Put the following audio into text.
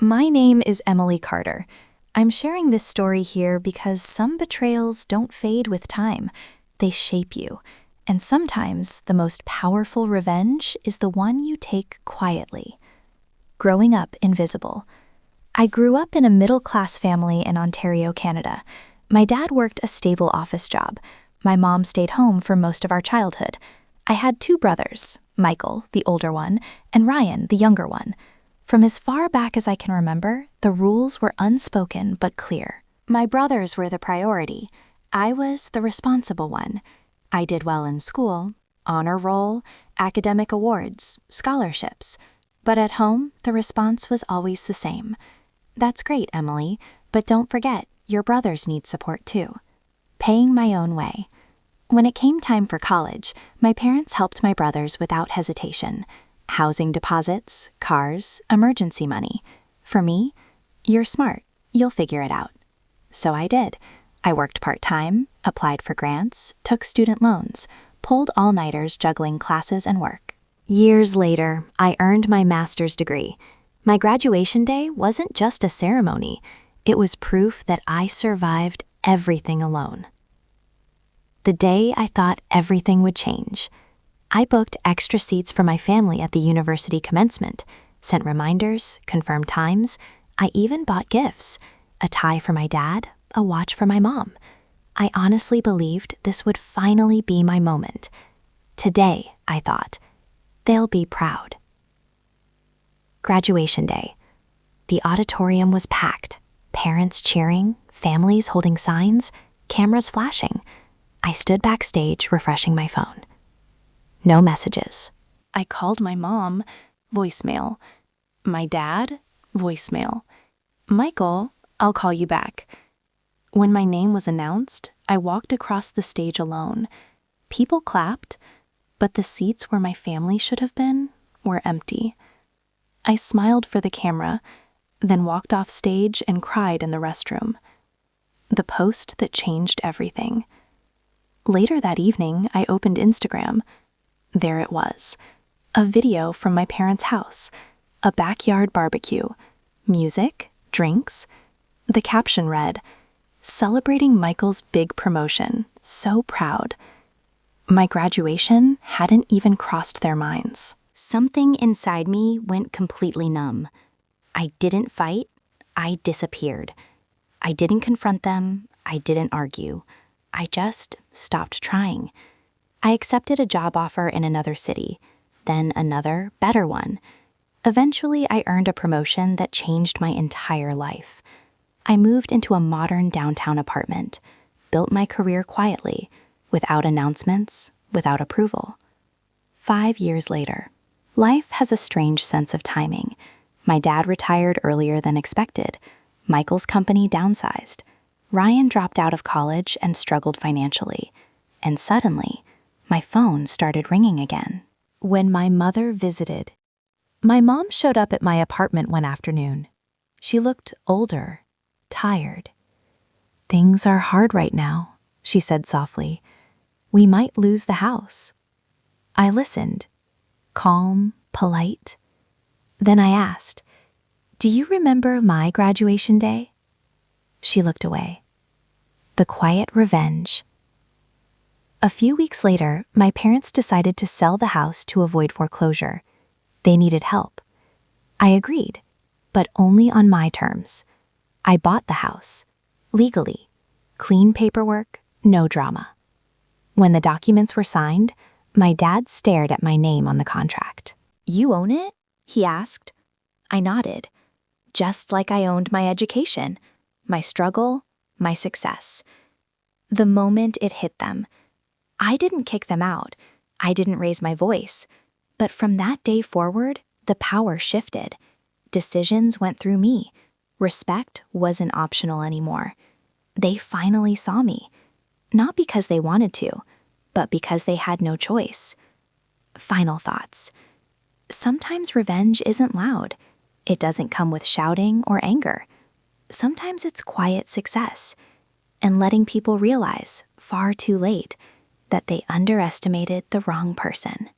My name is Emily Carter. I'm sharing this story here because some betrayals don't fade with time. They shape you. And sometimes the most powerful revenge is the one you take quietly. Growing up invisible. I grew up in a middle-class family in Ontario, Canada. My dad worked a stable office job. My mom stayed home for most of our childhood. I had two brothers, Michael, the older one, and Ryan, the younger one. From as far back as I can remember, the rules were unspoken but clear. My brothers were the priority. I was the responsible one. I did well in school, honor roll, academic awards, scholarships. But at home, the response was always the same. That's great, Emily, but don't forget, your brothers need support too. Paying my own way. When it came time for college, my parents helped my brothers without hesitation. Housing deposits, cars, emergency money. For me, you're smart, you'll figure it out. So I did. I worked part-time, applied for grants, took student loans, pulled all-nighters juggling classes and work. Years later, I earned my master's degree. My graduation day wasn't just a ceremony. It was proof that I survived everything alone. The day I thought everything would change, I booked extra seats for my family at the university commencement, sent reminders, confirmed times. I even bought gifts, a tie for my dad, a watch for my mom. I honestly believed this would finally be my moment. Today, I thought, they'll be proud. Graduation day. The auditorium was packed, parents cheering, families holding signs, cameras flashing. I stood backstage refreshing my phone. No messages. I called my mom, voicemail. My dad, voicemail. Michael, I'll call you back. When my name was announced, I walked across the stage alone. People clapped, but the seats where my family should have been were empty. I smiled for the camera, then walked off stage and cried in the restroom. The post that changed everything. Later that evening, I opened Instagram. There it was, a video from my parents' house, a backyard barbecue, music, drinks. The caption read, "Celebrating Michael's big promotion, so proud." My graduation hadn't even crossed their minds. Something inside me went completely numb. I didn't fight, I disappeared. I didn't confront them, I didn't argue. I just stopped trying. I accepted a job offer in another city, then another, better one. Eventually, I earned a promotion that changed my entire life. I moved into a modern downtown apartment, built my career quietly, without announcements, without approval. 5 years later, life has a strange sense of timing. My dad retired earlier than expected. Michael's company downsized. Ryan dropped out of college and struggled financially. And suddenly, my phone started ringing again. When my mother visited, my mom showed up at my apartment one afternoon. She looked older, tired. "Things are hard right now," she said softly. "We might lose the house." I listened, calm, polite. Then I asked, "Do you remember my graduation day?" She looked away. The quiet revenge. A few weeks later, my parents decided to sell the house to avoid foreclosure. They needed help. I agreed, but only on my terms. I bought the house, legally. Clean paperwork, no drama. When the documents were signed, my dad stared at my name on the contract. "You own it?" he asked. I nodded, just like I owned my education, my struggle, my success. The moment it hit them, I didn't kick them out. I didn't raise my voice. But from that day forward, the power shifted. Decisions went through me. Respect wasn't optional anymore. They finally saw me. Not because they wanted to, but because they had no choice. Final thoughts. Sometimes revenge isn't loud. It doesn't come with shouting or anger. Sometimes it's quiet success and letting people realize, far too late, that they underestimated the wrong person.